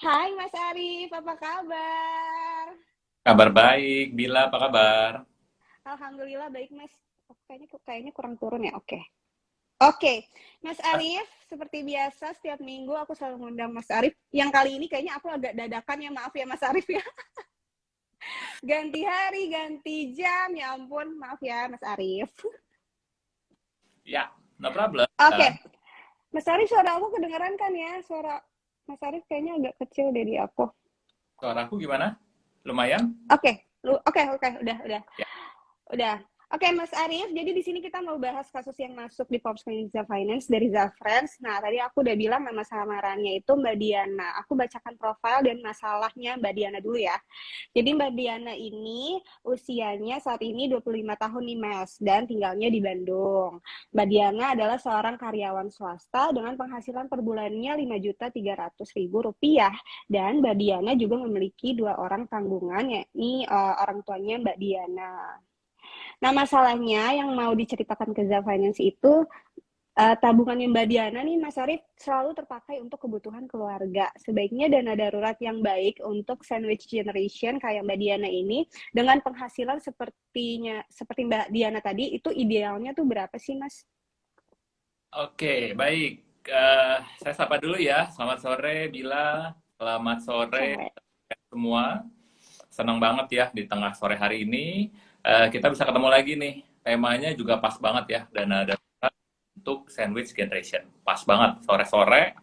Hai Mas Arif, apa kabar? Kabar baik, Bila apa kabar? Alhamdulillah baik Mas. Oh, kayaknya kurang turun ya. Oke, Mas Mas, Arif, seperti biasa setiap minggu aku selalu mengundang Mas Arif. Yang kali ini kayaknya aku agak dadakan ya, maaf ya Mas Arif ya. Ganti hari, ganti jam, ya ampun, maaf ya Mas Arif. ya, no problem. Oke, Mas Arif suara aku kedengeran kan ya? Suara Mas Arif kayaknya agak kecil dari aku. Suaraku gimana? Lumayan? Oke, udah. Ya, Udah. Oke, Mas Arif. Jadi di sini kita mau bahas kasus yang masuk di Forbes Indonesia Finance dari Zafrans. Nah, tadi aku udah bilang nama samarannya itu Mbak Diana. Aku bacakan profil dan masalahnya Mbak Diana dulu ya. Jadi Mbak Diana ini usianya saat ini 25 tahun nih, Mas, dan tinggalnya di Bandung. Mbak Diana adalah seorang karyawan swasta dengan penghasilan per bulannya Rp5.300.000 dan Mbak Diana juga memiliki dua orang tanggungan, yakni orang tuanya Mbak Diana. Nah, masalahnya yang mau diceritakan ke Zah Finance itu tabungannya Mbak Diana nih, Mas Arif, selalu terpakai untuk kebutuhan keluarga. Sebaiknya dana darurat yang baik untuk sandwich generation kayak Mbak Diana ini dengan penghasilan seperti Mbak Diana tadi itu idealnya tuh berapa sih, Mas? oke, baik. Saya sapa dulu ya. Selamat sore, Bila. Selamat sore Sore. semua. Senang banget ya di tengah sore hari ini. Kita bisa ketemu lagi nih. Temanya juga pas banget ya, dana darurat untuk sandwich generation. Pas banget, sore-sore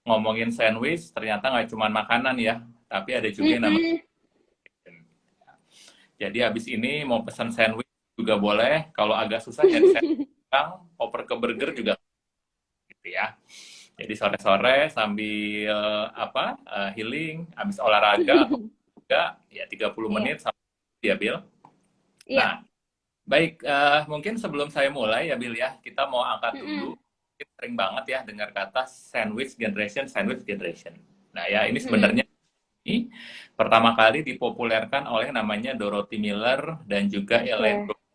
ngomongin sandwich, ternyata nggak cuma makanan ya, tapi ada juga yang namanya. Mm-mm. Jadi habis ini mau pesan sandwich juga boleh. Kalau agak susah nyari sandwich, oper ke burger juga gitu ya. Jadi sore-sore sambil healing, habis olahraga atau enggak ya 30 Iya, menit sampai ya Bill. iya. Nah, baik mungkin sebelum saya mulai ya Bill ya, kita mau angkat dulu. Mm-mm. Kita sering banget ya dengar kata sandwich generation, sandwich generation. Nah, ya ini Mm-mm. sebenarnya ini pertama kali dipopulerkan oleh namanya Dorothy Miller dan juga Ellen Oke. Brooks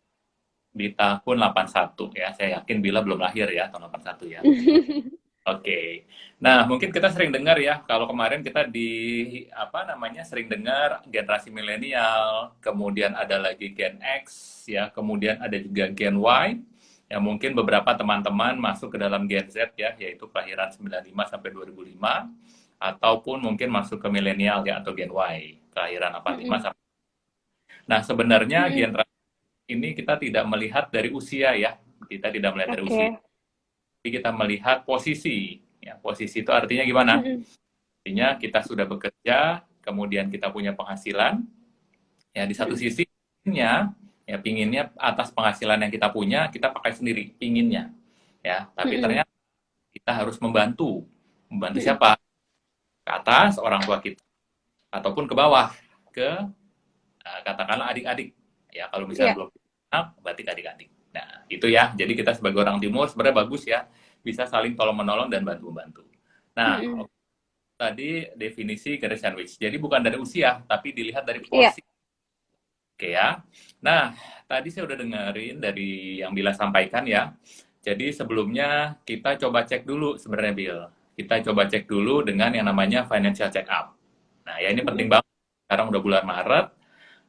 di tahun 81 ya. Saya yakin Bila belum lahir ya tahun 81 ya. Oke. Nah, mungkin kita sering dengar ya, kalau kemarin kita di apa namanya sering dengar generasi milenial, kemudian ada lagi Gen X ya, kemudian ada juga Gen Y. Ya mungkin beberapa teman-teman masuk ke dalam Gen Z ya, yaitu kelahiran 95 sampai 2005 ataupun mungkin masuk ke milenial ya atau Gen Y, kelahiran 85 Mm-mm. sampai. Nah, sebenarnya Mm-mm. generasi ini kita tidak melihat dari usia ya. Kita tidak melihat dari usia, Oke. tapi kita melihat posisi. Ya, posisi itu artinya gimana? Mm-mm. Artinya kita sudah bekerja, kemudian kita punya penghasilan, ya di satu Mm-mm. sisi ya pinginnya atas penghasilan yang kita punya, kita pakai sendiri, pinginnya. Ya, tapi Mm-mm. ternyata kita harus membantu. Membantu Mm-mm. siapa? Ke atas orang tua kita ataupun ke bawah ke katakanlah adik-adik. Ya, kalau misalnya Iya. belum anak, berarti ke adik-adik. Nah, itu ya. Jadi kita sebagai orang timur sebenarnya bagus ya, bisa saling tolong menolong dan bantu-bantu. Nah, Mm-mm. tadi definisi garis sandwich. Jadi bukan dari usia, tapi dilihat dari Iya. porsi. Oke ya. Nah, tadi saya udah dengerin dari yang Bila sampaikan ya. Jadi sebelumnya kita coba cek dulu sebenarnya Bill. Kita coba cek dulu dengan yang namanya financial check up. Nah, ya ini penting Mm-mm. banget. Sekarang udah bulan Maret,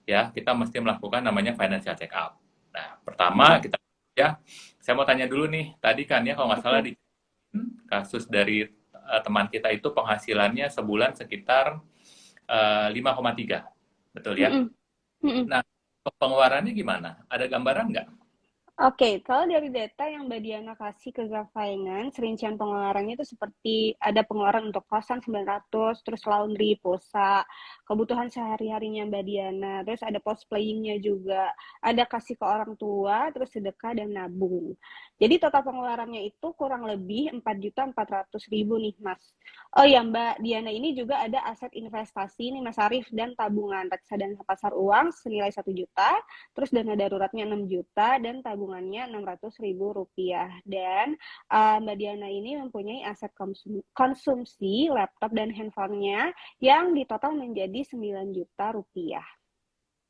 ya kita mesti melakukan namanya financial check up. Nah, pertama Mm-mm. kita ya, saya mau tanya dulu nih. Tadi kan ya kalau nggak salah Oke. di kasus dari teman kita itu penghasilannya sebulan sekitar 5,3. Betul ya? Mm-mm. Mm-mm. Nah, pengeluarannya gimana? Ada gambaran nggak? Oke, kalau dari data yang Mbak Diana kasih ke Zaf Finance, rincian pengeluarannya itu seperti ada pengeluaran untuk kosan 900, terus laundry, pulsa, kebutuhan sehari-harinya Mbak Diana, terus ada post playingnya juga, ada kasih ke orang tua, terus sedekah dan nabung. Jadi total pengeluarannya itu kurang lebih 4.400.000 nih, Mas. Oh ya, Mbak Diana ini juga ada aset investasi nih, Mas Arif, dan tabungan reksadana pasar uang senilai 1 juta, terus dana daruratnya 6 juta dan tabungannya Rp600.000. Dan Mbak Diana ini mempunyai aset konsumsi laptop dan handphonenya yang di total menjadi 9 juta rupiah.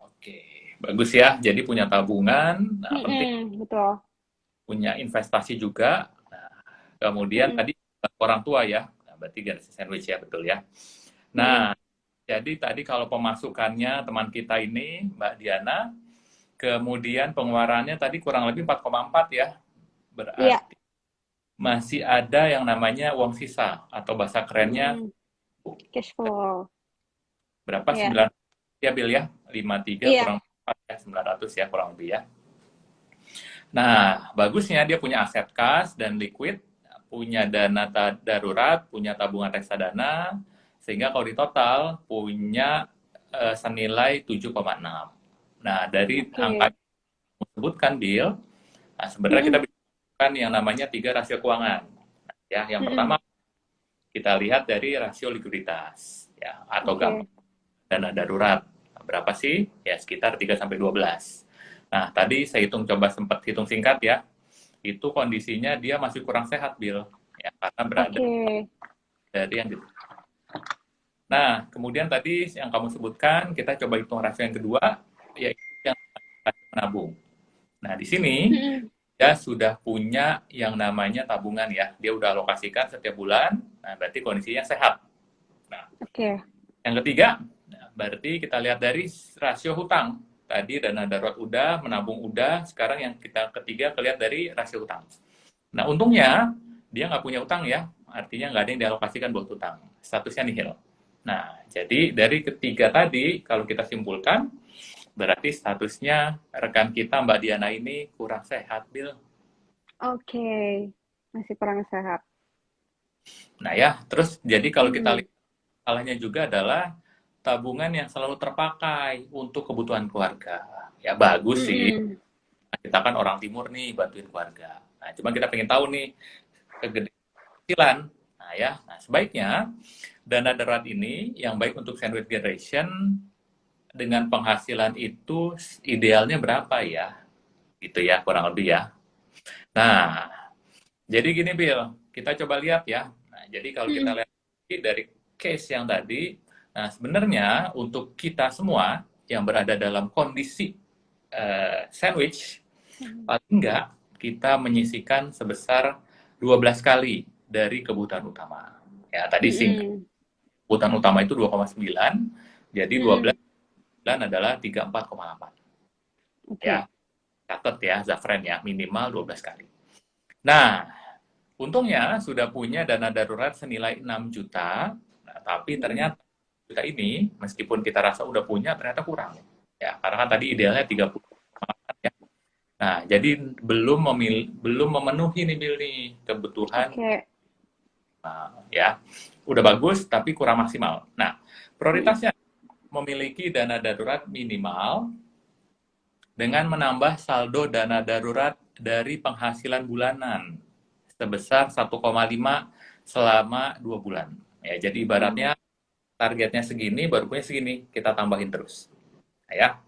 Oke, bagus ya. Jadi punya tabungan, nah penting Betul. punya investasi juga. Nah, kemudian Mm-mm. tadi orang tua ya, nah, berarti garis sandwich ya, betul ya. Mm-mm. Nah, jadi tadi kalau pemasukannya teman kita ini, Mbak Diana, kemudian pengeluarannya tadi kurang lebih 4,4 ya. Iya. Berarti masih ada yang namanya uang sisa atau bahasa kerennya Mm-mm. Cash flow. berapa? Iya. 9 ya Bill ya. 53 Iya. kurang 4 ya, 900 ya kurang lebih ya. Nah, bagusnya dia punya aset kas dan liquid, punya dana darurat, punya tabungan reksadana, sehingga kalau di total punya senilai 7,6. Nah, dari angka Oke. yang disebutkan, Bill, nah sebenarnya kita Mm-mm. bisa menggunakan yang namanya 3 rasio keuangan. Ya, yang pertama Mm-mm. kita lihat dari rasio likuiditas, ya, atau gampang Oke. dana darurat. Berapa sih? Ya, sekitar 3 sampai 12. Nah, tadi saya sempat hitung singkat ya. Itu kondisinya dia masih kurang sehat, Bill. Ya, karena berada Oke. dari yang gitu. Nah, kemudian tadi yang kamu sebutkan, kita coba hitung rasio yang kedua, yaitu yang rasio menabung. Nah, di sini Mm-mm. dia sudah punya yang namanya tabungan ya. Dia udah alokasikan setiap bulan, nah berarti kondisinya sehat. Nah, Oke. yang ketiga, nah, berarti kita lihat dari rasio hutang. Tadi dana darurat udah, menabung udah, sekarang yang kita ketiga kelihat dari rasio hutang. Nah, untungnya dia nggak punya utang ya, artinya nggak ada yang dialokasikan buat utang. Statusnya nihil. Nah, jadi dari ketiga tadi, kalau kita simpulkan, berarti statusnya rekan kita Mbak Diana ini kurang sehat, Bill. Oke. Masih kurang sehat. Nah ya, terus jadi kalau kita Mm-mm. lihat salahnya juga adalah tabungan yang selalu terpakai untuk kebutuhan keluarga. Ya bagus sih, Mm-mm. kita kan orang timur nih bantuin keluarga. Nah, cuma kita pengen tahu nih kecil. Nah ya, nah, sebaiknya dana darurat ini yang baik untuk sandwich generation dengan penghasilan itu idealnya berapa ya? Gitu ya, kurang lebih ya. Nah, jadi gini Bill, kita coba lihat ya. Nah, jadi kalau kita Mm-mm. lihat dari case yang tadi, nah sebenarnya untuk kita semua yang berada dalam kondisi sandwich, paling enggak kita menyisihkan sebesar 12 kali dari kebutuhan utama. Ya, tadi singkat, Mm-mm. kebutuhan utama itu 2,9, jadi 12 Mm-mm. adalah 34,8. Oke. Ya, catat ya, Zafran ya, minimal 12 kali. Nah, untungnya sudah punya dana darurat senilai 6 juta, nah, tapi Mm-mm. ternyata juta ini, meskipun kita rasa udah punya, ternyata kurang. Ya, karena kan tadi idealnya 30. Ya. Nah, jadi belum memenuhi nih Bill nih kebutuhan. Oke. Nah, ya, udah bagus tapi kurang maksimal. Nah, Mm-mm. prioritasnya memiliki dana darurat minimal dengan menambah saldo dana darurat dari penghasilan bulanan sebesar 1,5 selama 2 bulan. Ya, jadi Mm-mm. ibaratnya targetnya segini, baru punya segini, kita tambahin terus. Ya.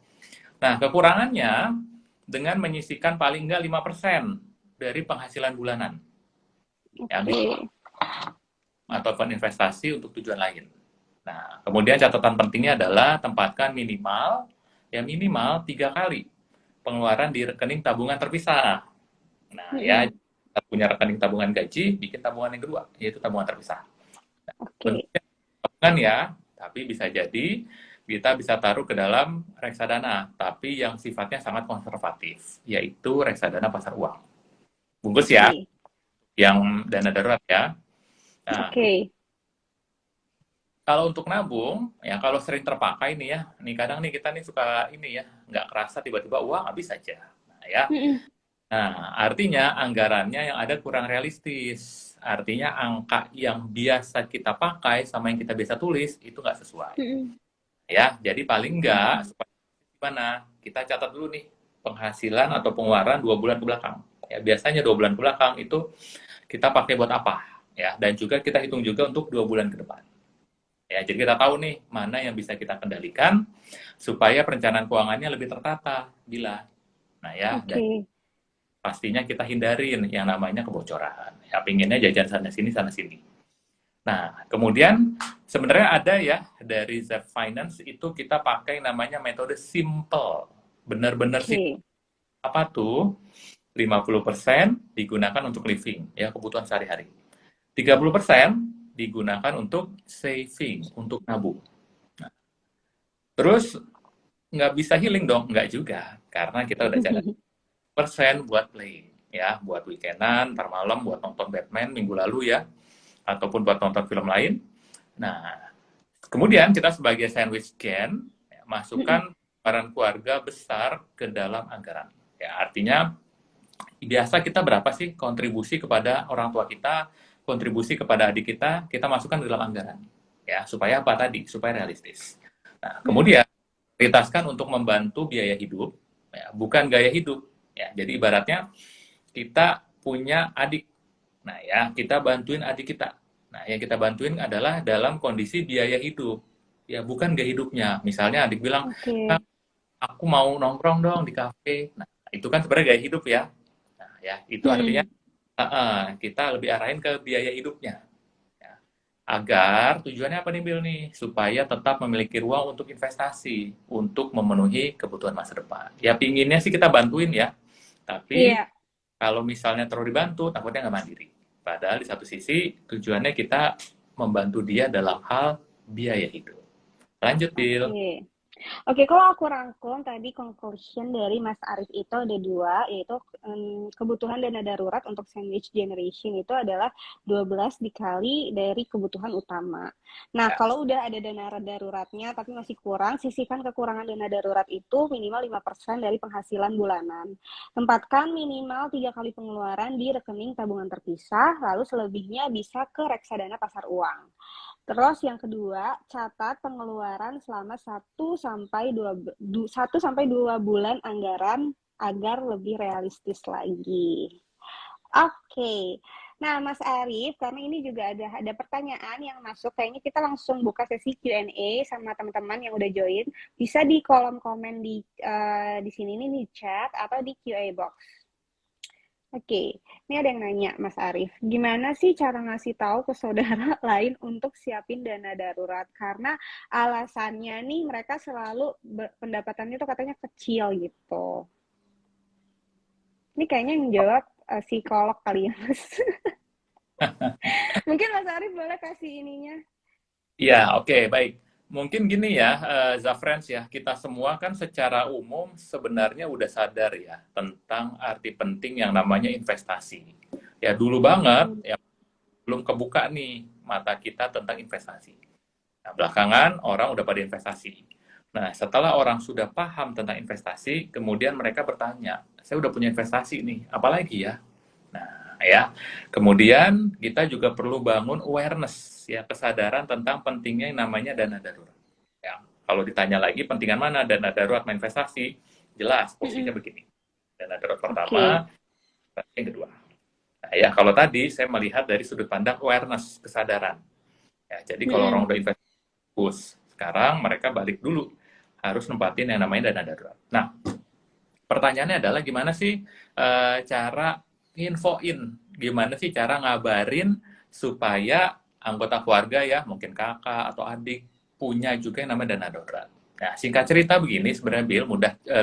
Nah, kekurangannya dengan menyisihkan paling enggak 5% dari penghasilan bulanan. Ya, Oke. ataupun investasi untuk tujuan lain. Nah, kemudian catatan pentingnya adalah tempatkan minimal 3 kali pengeluaran di rekening tabungan terpisah. Nah, ya Mm-mm. kita punya rekening tabungan gaji, bikin tabungan yang kedua, yaitu tabungan terpisah. Oke. Bentuknya tabungan ya, tapi bisa jadi kita bisa taruh ke dalam reksadana, tapi yang sifatnya sangat konservatif, yaitu reksadana pasar uang. Bungkus ya, Oke. yang dana darurat ya. Nah, Oke. kalau untuk nabung, ya kalau sering terpakai nih ya, nih kadang nih kita nih suka ini ya, nggak kerasa tiba-tiba uang habis aja. Nah ya, Mm-mm. nah artinya anggarannya yang ada kurang realistis. Artinya angka yang biasa kita pakai sama yang kita biasa tulis itu nggak sesuai. Mm-mm. Ya, jadi paling nggak Mm-mm. supaya gimana? Kita catat dulu nih penghasilan atau pengeluaran 2 bulan ke belakang. Ya, biasanya 2 bulan ke belakang itu kita pakai buat apa? Ya, dan juga kita hitung juga untuk 2 bulan ke depan. Ya, jadi kita tahu nih mana yang bisa kita kendalikan supaya perencanaan keuangannya lebih tertata bila. Nah ya, dan Oke. pastinya kita hindarin yang namanya kebocoran. Ya, pinginnya jajan sana sini. Nah, kemudian sebenarnya ada ya dari Zep Finance itu kita pakai namanya metode simple. Benar-benar simple. Oke. Apa tuh? 50% digunakan untuk living, ya kebutuhan sehari-hari. 30% digunakan untuk saving, untuk nabung. Nah, terus nggak bisa healing dong, nggak juga, karena kita udah catat persen buat play, ya, buat weekendan, ntar malam buat nonton Batman minggu lalu ya, ataupun buat nonton film lain. Nah, kemudian kita sebagai sandwich can masukkan peran keluarga besar ke dalam anggaran. Ya, artinya biasa kita berapa sih kontribusi kepada orang tua kita, kontribusi kepada adik kita masukkan ke dalam anggaran. Ya, supaya apa tadi? Supaya realistis. Nah, kemudian prioritaskan untuk membantu biaya hidup, ya, bukan gaya hidup. Ya, jadi ibaratnya kita punya adik. Nah, ya, kita bantuin adik kita. Nah, yang kita bantuin adalah dalam kondisi biaya hidup. Ya, bukan gaya hidupnya. Misalnya adik bilang, Oke. aku mau nongkrong dong di kafe. Nah, itu kan sebenarnya gaya hidup ya. Nah, ya, itu artinya Hmm. kita lebih arahin ke biaya hidupnya. Ya. Agar tujuannya apa nih, Bill nih? Supaya tetap memiliki ruang untuk investasi, untuk memenuhi kebutuhan masa depan. Ya, pinginnya sih kita bantuin ya. Tapi Iya. kalau misalnya terlalu dibantu, takutnya nggak mandiri. Padahal di satu sisi, tujuannya kita membantu dia dalam hal biaya hidup. Lanjut, Bill. Oke. Oke, kalau aku rangkum tadi conclusion dari Mas Arif itu ada dua, yaitu kebutuhan dana darurat untuk sandwich generation itu adalah 12 dikali dari kebutuhan utama. Nah, Ya, kalau udah ada dana daruratnya tapi masih kurang, sisihkan kekurangan dana darurat itu minimal 5% dari penghasilan bulanan. Tempatkan minimal 3 kali pengeluaran di rekening tabungan terpisah, lalu selebihnya bisa ke reksadana pasar uang. Terus yang kedua, catat pengeluaran selama 1 sampai 2 bulan anggaran agar lebih realistis lagi. Oke. Nah, Mas Arif, karena ini juga ada pertanyaan yang masuk, kayaknya kita langsung buka sesi Q&A sama teman-teman yang udah join. Bisa di kolom komen di sini nih di chat atau di Q&A box. Oke, ini ada yang nanya, Mas Arif, gimana sih cara ngasih tahu ke saudara lain untuk siapin dana darurat? Karena alasannya nih mereka selalu pendapatannya tuh katanya kecil gitu. Ini kayaknya yang jawab psikolog kali ya, Mas. Mungkin Mas Arif boleh kasih ininya. iya, oke, baik. Mungkin gini ya, Zafrans ya, kita semua kan secara umum sebenarnya udah sadar ya tentang arti penting yang namanya investasi. Ya dulu banget, Hmm. ya belum kebuka nih mata kita tentang investasi. Nah, belakangan orang udah pada investasi. Nah, setelah orang sudah paham tentang investasi, kemudian mereka bertanya, saya udah punya investasi nih, apalagi ya? Nah, ya. Kemudian kita juga perlu bangun awareness, ya, kesadaran tentang pentingnya yang namanya dana darurat. Ya, kalau ditanya lagi pentingan mana dana darurat sama investasi, jelas posisinya begini. Dana darurat pertama, Oke. yang kedua. Nah, ya, kalau tadi saya melihat dari sudut pandang awareness, kesadaran. Ya, jadi kalau orang Mm-mm. udah investasi, sekarang mereka balik dulu harus nempatin yang namanya dana darurat. Nah, pertanyaannya adalah gimana sih cara infoin, gimana sih cara ngabarin supaya anggota keluarga ya, mungkin kakak atau adik punya juga yang namanya dana darurat. Nah, singkat cerita begini sebenarnya Bill,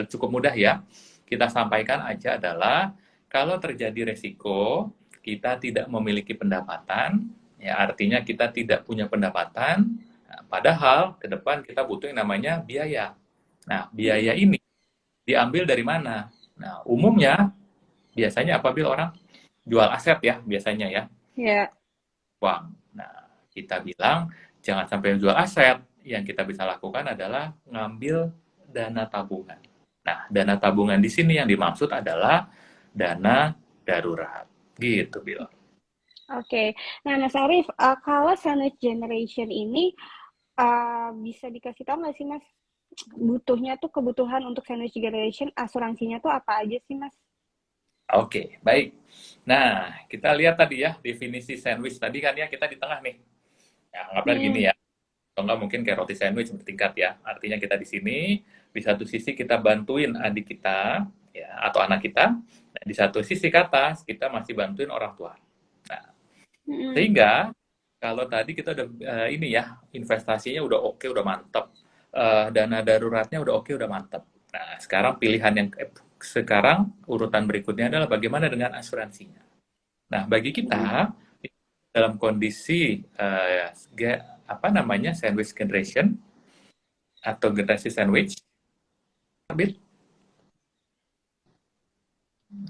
cukup mudah ya. Kita sampaikan aja adalah kalau terjadi resiko kita tidak memiliki pendapatan, ya artinya kita tidak punya pendapatan, nah, padahal ke depan kita butuh yang namanya biaya. Nah, biaya Mm-mm. ini diambil dari mana? Nah, umumnya biasanya apabila orang jual aset ya, biasanya ya, Ya. uang. Nah, kita bilang jangan sampai jual aset. Yang kita bisa lakukan adalah ngambil dana tabungan. Nah, dana tabungan di sini yang dimaksud adalah dana darurat. Gitu, Bill. Oke. Nah, Mas Arif, kalau sandwich generation ini bisa dikasih tahu nggak sih, Mas? Butuhnya tuh kebutuhan untuk sandwich generation, asuransinya tuh apa aja sih, Mas? Oke, baik. Nah, kita lihat tadi ya, definisi sandwich tadi kan ya, kita di tengah nih. Ya, anggaplah gini Mm-mm. ya. Atau enggak mungkin kayak roti sandwich bertingkat ya. Artinya kita di sini, di satu sisi kita bantuin adik kita, ya, atau anak kita, dan di satu sisi ke atas, kita masih bantuin orang tua. Nah, Mm-mm. sehingga kalau tadi kita udah ini ya, investasinya udah oke, udah mantep. Dana daruratnya udah oke, udah mantep. Nah, sekarang pilihan yang sekarang urutan berikutnya adalah bagaimana dengan asuransinya. Nah, bagi Mm-mm. kita dalam kondisi apa namanya, sandwich generation atau generasi sandwich. Bit,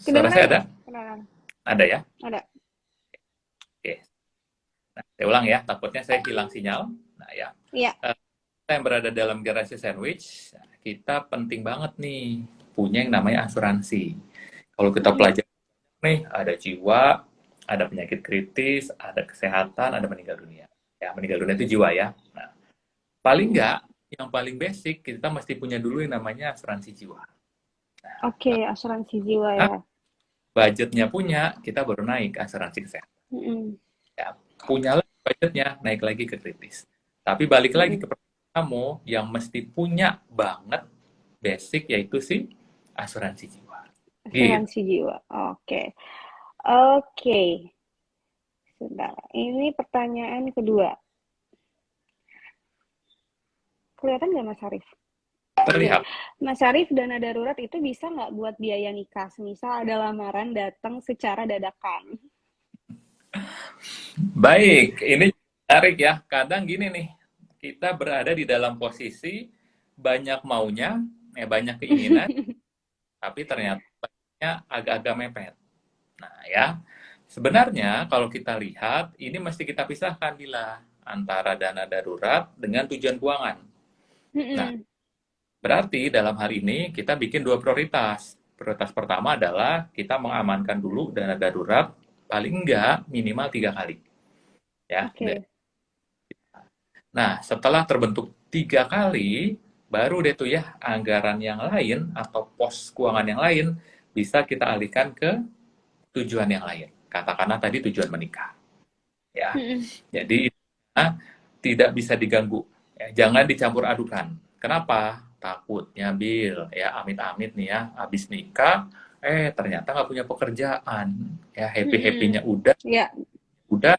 suara Kedengeran saya ada? nggak? Kedengeran. Ada ya? Ada. Oke. Nah, saya ulang ya, takutnya saya hilang sinyal. Nah ya, Iya. kita yang berada dalam generasi sandwich, kita penting banget nih punya yang namanya asuransi. Kalau kita pelajari nih, ada jiwa, ada penyakit kritis, ada kesehatan, ada meninggal dunia. Ya, meninggal dunia itu jiwa ya. Nah, paling nggak, yang paling basic, kita mesti punya dulu yang namanya asuransi jiwa. Oke, asuransi jiwa Nah, ya. budgetnya punya, kita baru naik asuransi kesehatan. Mm-mm. Ya, punya lagi budgetnya, naik lagi ke kritis. Tapi balik lagi ke Mm-mm. kamu, yang mesti punya banget basic, yaitu si asuransi jiwa. Gitu. Asuransi jiwa. Oke. Oke. Sebentar. Ini pertanyaan kedua. Kelihatan nggak Mas Arif? Oke. Terlihat. Mas Arif, dana darurat itu bisa nggak buat biaya nikah? Misal ada lamaran datang secara dadakan. Baik, ini menarik ya. Kadang gini nih, kita berada di dalam posisi banyak maunya, banyak keinginan, tapi ternyata budgetnya agak-agak mepet. Nah ya, sebenarnya kalau kita lihat, ini mesti kita pisahkan bila antara dana darurat dengan tujuan keuangan. Nah, Mm-mm. berarti dalam hal ini kita bikin dua prioritas. Prioritas pertama adalah kita mengamankan dulu dana darurat paling enggak minimal 3 kali. Ya. Oke. Nah, setelah terbentuk 3 kali, baru deh tuh ya anggaran yang lain atau pos keuangan yang lain bisa kita alihkan ke tujuan yang lain. Katakanlah tadi tujuan menikah. Ya, Mm-mm. jadi tidak bisa diganggu. Ya, jangan dicampur adukan. Kenapa? Takutnya Bill, ya amit-amit nih ya, habis nikah, ternyata nggak punya pekerjaan, ya happy-happynya Mm-mm. Ya. udah,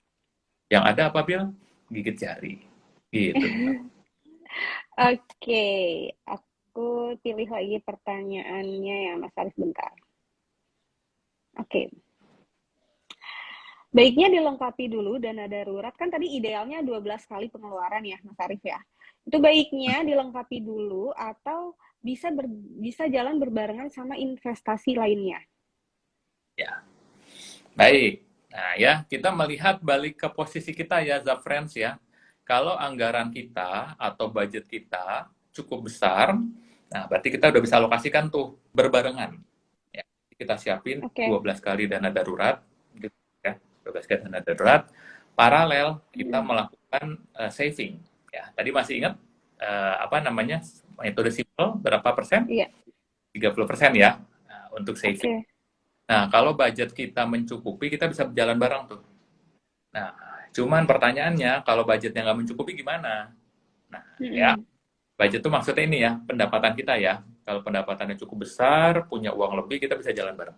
yang ada apa Bill? Gigit jari, gitu Bill. Oke. Aku pilih lagi pertanyaannya ya, Mas Arif, bentar. Oke. Baiknya dilengkapi dulu dana darurat. Kan tadi idealnya 12 kali pengeluaran ya, Mas Arif ya. Itu baiknya dilengkapi dulu atau bisa jalan berbarengan sama investasi lainnya. Ya, baik. Nah ya, kita melihat balik ke posisi kita ya, Zafrans ya. Kalau anggaran kita atau budget kita cukup besar, nah berarti kita udah bisa alokasikan tuh berbarengan. Ya, kita siapin Oke. 12 kali dana darurat, gitu ya, 12 kali dana darurat. Paralel kita Mm. melakukan saving. Ya, tadi masih ingat apa namanya metode simple berapa persen? Iya. 30% ya, untuk saving. Oke. Nah, kalau budget kita mencukupi, kita bisa berjalan bareng tuh. Nah, cuman pertanyaannya, kalau budgetnya nggak mencukupi gimana? Nah, ya, Mm-mm. budget tuh maksudnya ini ya, pendapatan kita ya. Kalau pendapatannya cukup besar, punya uang lebih, kita bisa jalan bareng.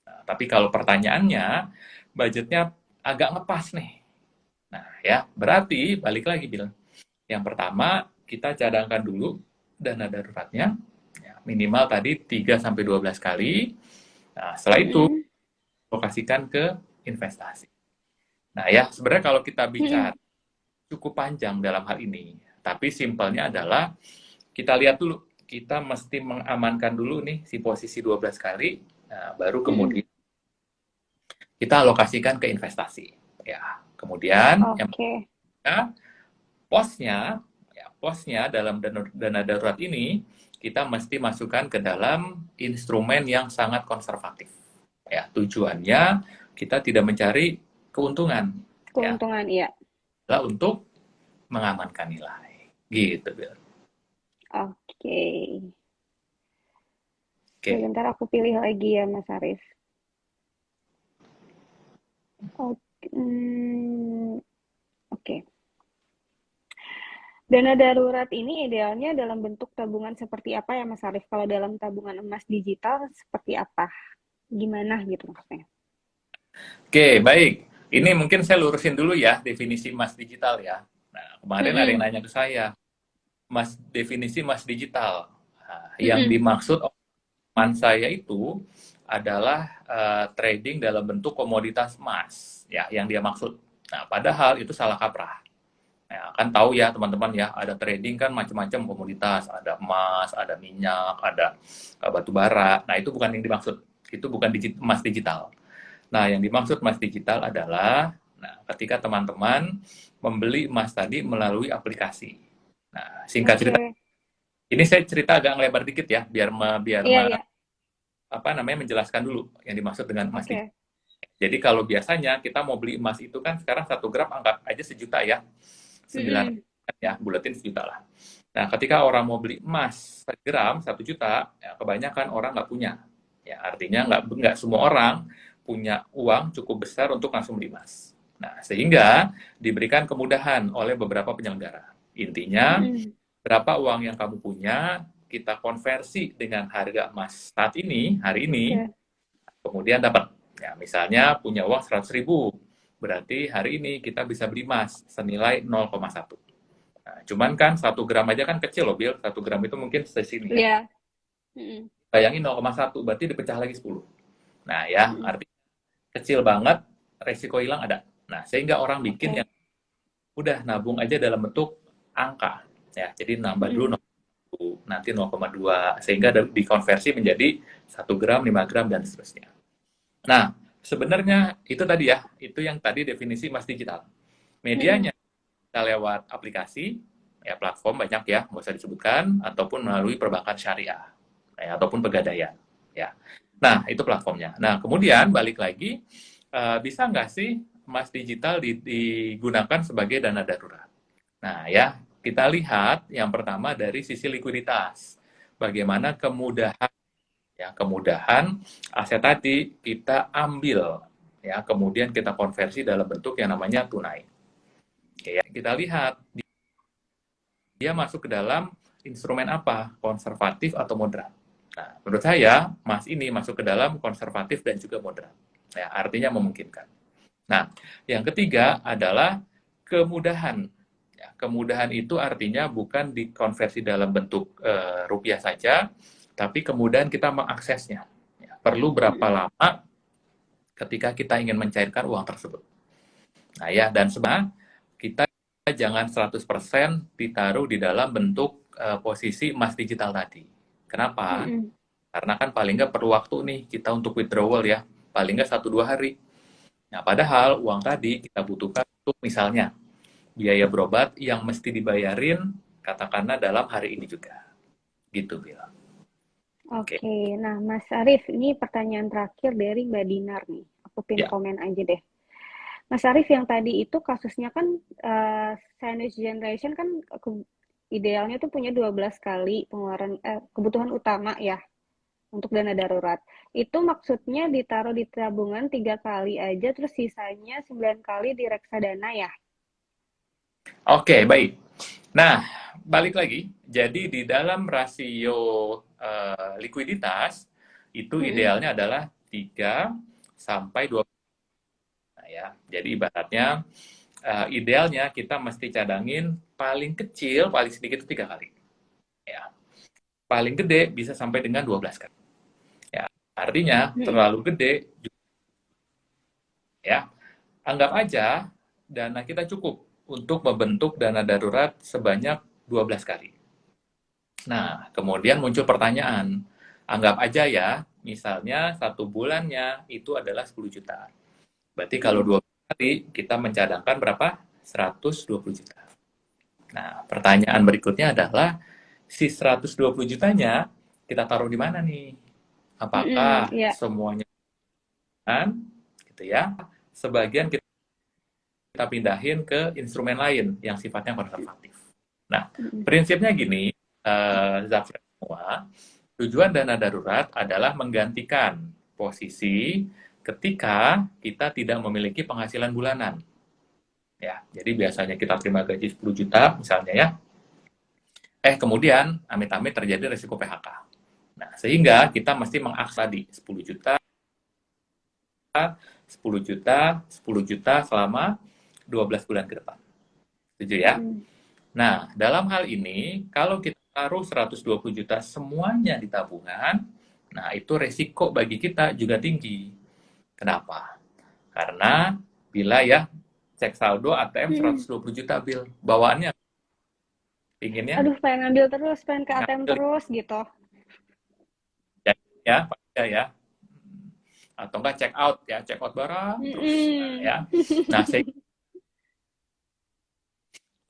Nah, tapi kalau pertanyaannya, budgetnya agak ngepas nih. Nah, ya, berarti balik lagi bilang, yang pertama, kita cadangkan dulu dana daruratnya, ya, minimal tadi 3 sampai 12 kali. Nah, setelah itu, Mm-mm. alokasikan ke investasi. Nah ya, sebenarnya kalau kita Mm-mm. bicara cukup panjang dalam hal ini, tapi simpelnya adalah kita lihat dulu, kita mesti mengamankan dulu nih si posisi 12 kali, nah, baru Mm-mm. kemudian kita alokasikan ke investasi. Ya, kemudian yang Oke. ketiga, posnya, ya, posnya dalam dana darurat ini kita mesti masukkan ke dalam instrumen yang sangat konservatif. Ya, tujuannya kita tidak mencari keuntungan, ya, Keuntungan, iya. adalah untuk mengamankan nilai. Gitu, Bill. Oke. Oke. Sebentar aku pilih lagi ya, Mas Arif. Oke. Oke. Dana darurat ini idealnya dalam bentuk tabungan seperti apa ya, Mas Arif? Kalau dalam tabungan emas digital seperti apa? Gimana gitu maksudnya? Oke, baik. Ini mungkin saya lurusin dulu ya definisi emas digital ya. Nah, kemarin ada yang Mm-mm. nanya ke saya, definisi emas digital. Nah, yang Mm-mm. dimaksud teman saya itu adalah trading dalam bentuk komoditas emas, ya, yang dia maksud. Nah, padahal itu salah kaprah. Nah, kan tahu ya teman-teman ya, ada trading kan macam-macam komoditas, ada emas, ada minyak, ada batu bara. Nah, itu bukan yang dimaksud. Itu bukan emas digital. Nah, yang dimaksud emas digital adalah, nah, ketika teman-teman membeli emas tadi melalui aplikasi. Nah, singkat cerita, Oke. ini saya cerita agak ngelebar dikit ya, Iya, iya. apa namanya menjelaskan dulu yang dimaksud dengan emas digital. Oke. Jadi kalau biasanya kita mau beli emas itu kan sekarang 1 gram anggap aja sejuta ya, 9 Mm-mm. ya, bulatin sejuta lah. Nah, ketika orang mau beli emas 1 gram 1 juta, ya kebanyakan orang nggak punya. Ya, artinya nggak semua orang punya uang cukup besar untuk langsung beli emas. Nah, sehingga diberikan kemudahan oleh beberapa penyelenggara. Intinya, Mm-mm. berapa uang yang kamu punya, kita konversi dengan harga emas saat ini, hari ini, Oke. kemudian dapat. Ya, misalnya punya uang 100.000, berarti hari ini kita bisa beli emas senilai 0,1. Nah, cuman kan 1 gram aja kan kecil loh, Bill. 1 gram itu mungkin sesini ya. Iya. Mm-mm. Bayangin 0,1, berarti dipecah lagi 10. Nah, ya, Mm-mm. artinya kecil banget, resiko hilang ada. Nah, sehingga orang bikin Oke. yang udah nabung aja dalam bentuk angka. Ya, jadi nambah dulu Mm-mm. 0,1, nanti 0,2, sehingga dikonversi menjadi 1 gram, 5 gram, dan seterusnya. Nah, sebenarnya itu tadi ya, itu yang tadi definisi emas digital. Mm-mm. Medianya kita lewat aplikasi, ya platform banyak ya, nggak usah disebutkan, ataupun melalui perbankan syariah, ya, ataupun pegadaian. Ya. Nah, itu platformnya. Nah, kemudian balik lagi, bisa nggak sih emas digital digunakan sebagai dana darurat? Nah, ya, kita lihat yang pertama dari sisi likuiditas. Bagaimana kemudahan aset tadi kita ambil, ya, kemudian kita konversi dalam bentuk yang namanya tunai. Oke, ya. Kita lihat dia masuk ke dalam instrumen apa? Konservatif atau moderat. Nah, menurut saya, emas ini masuk ke dalam konservatif dan juga moderat. Ya, artinya memungkinkan. Nah, yang ketiga adalah kemudahan. Ya, kemudahan itu artinya bukan dikonversi dalam bentuk rupiah saja, tapi kemudahan kita mengaksesnya. Ya, perlu berapa Mm-mm. lama ketika kita ingin mencairkan uang tersebut. Nah, ya, dan sebenarnya kita jangan 100% ditaruh di dalam bentuk posisi emas digital tadi. Kenapa? Mm-mm. Karena kan paling nggak perlu waktu nih kita untuk withdrawal ya, paling nggak 1-2 hari. Nah, padahal uang tadi kita butuhkan untuk misalnya biaya berobat yang mesti dibayarin katakanlah dalam hari ini juga. Gitu, bilang. Oke. Oke, nah Mas Arief, ini pertanyaan terakhir dari Mbak Dinar nih. Aku pin Ya. komen aja deh. Mas Arief, yang tadi itu kasusnya kan Sandwich Generation kan idealnya tuh punya 12 kali pengeluaran kebutuhan utama ya untuk dana darurat. Itu maksudnya ditaruh di tabungan 3 kali aja, terus sisanya 9 kali di reksadana ya? Oke, baik. Nah, balik lagi. Jadi di dalam rasio likuiditas itu Mm-mm. idealnya adalah 3 sampai 2. Nah, ya. Jadi ibaratnya idealnya kita mesti cadangin paling kecil, paling sedikit itu 3 kali. Ya. Paling gede bisa sampai dengan 12 kali. Ya. Artinya Mm-mm. terlalu gede, ya. Anggap aja dana kita cukup untuk membentuk dana darurat sebanyak 12 kali. Nah, kemudian muncul pertanyaan. Anggap aja ya, misalnya 1 bulannya itu adalah 10 juta. Berarti kalau Mm-mm. 12 kali, kita mencadangkan berapa? 120 juta. Nah, pertanyaan berikutnya adalah, si 120 jutanya kita taruh di mana nih? Mm-mm. Apakah Ya. semuanya kan, gitu ya? Sebagian kita pindahin ke instrumen lain yang sifatnya konservatif. Nah, Mm-mm. prinsipnya gini, Zafran semua, tujuan dana darurat adalah menggantikan posisi ketika kita tidak memiliki penghasilan bulanan. Ya, jadi biasanya kita terima gaji 10 juta misalnya ya. Kemudian amit-amit terjadi risiko PHK. Nah, sehingga kita mesti mengakses tadi 10 juta, 10 juta, 10 juta selama 12 bulan ke depan. Setuju ya? Mm-mm. Nah, dalam hal ini, kalau kita taruh 120 juta semuanya di tabungan, nah itu resiko bagi kita juga tinggi. Kenapa? Karena bila ya cek saldo ATM 120 juta Bil. Bawaannya pinginnya Aduh, pengen ngambil terus, pengen ke ATM ngambil terus gitu. ya, pasti ya. Atau enggak check out barang terus. Nah, Mm-mm. ya. Nah,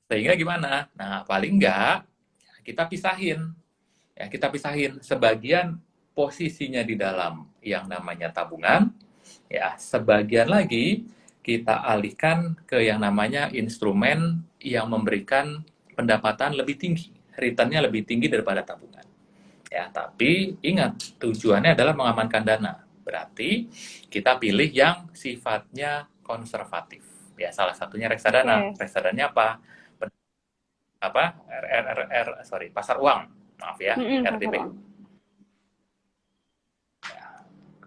sehingga gimana? Nah, paling enggak kita pisahin. Ya, kita pisahin sebagian posisinya di dalam yang namanya tabungan, ya, sebagian lagi kita alihkan ke yang namanya instrumen yang memberikan pendapatan lebih tinggi, return-nya lebih tinggi daripada tabungan. Ya, tapi ingat, tujuannya adalah mengamankan dana. Berarti kita pilih yang sifatnya konservatif. Ya, salah satunya reksadana. Oke. Reksadana apa? Sorry, pasar uang. Maaf ya, Pasar RDPU. uang.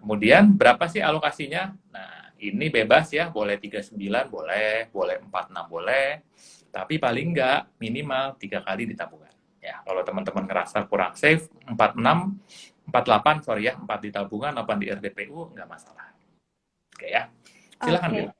Kemudian berapa sih alokasinya? Nah, ini bebas ya, boleh 39 boleh, boleh 46 boleh, tapi paling enggak minimal 3 kali di tabungan. Ya, kalau teman-teman ngerasa kurang safe, 46, 48, sorry ya, 4 di tabungan, 8 di RDPU, nggak masalah. Oke ya, silakan Oke. Bila.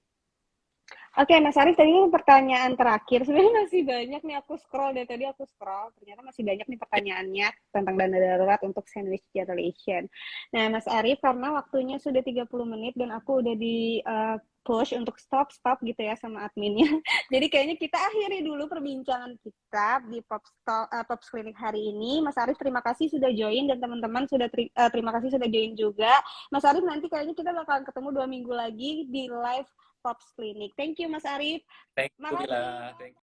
Oke, Mas Arif, tadi pertanyaan terakhir. Sebenarnya masih banyak nih, aku scroll dari tadi aku scroll. Ternyata masih banyak nih pertanyaannya tentang dana darurat untuk sandwich generation. Nah, Mas Arif, karena waktunya sudah 30 menit dan aku udah di push untuk stop gitu ya sama adminnya. Jadi kayaknya kita akhiri dulu perbincangan kita di Pops Clinic hari ini. Mas Arif, terima kasih sudah join dan teman-teman sudah terima kasih sudah join juga. Mas Arif, nanti kayaknya kita bakalan ketemu 2 minggu lagi di live Pops Clinic. Thank you, Mas Arif. Thank you, Makasih. Bila. Thank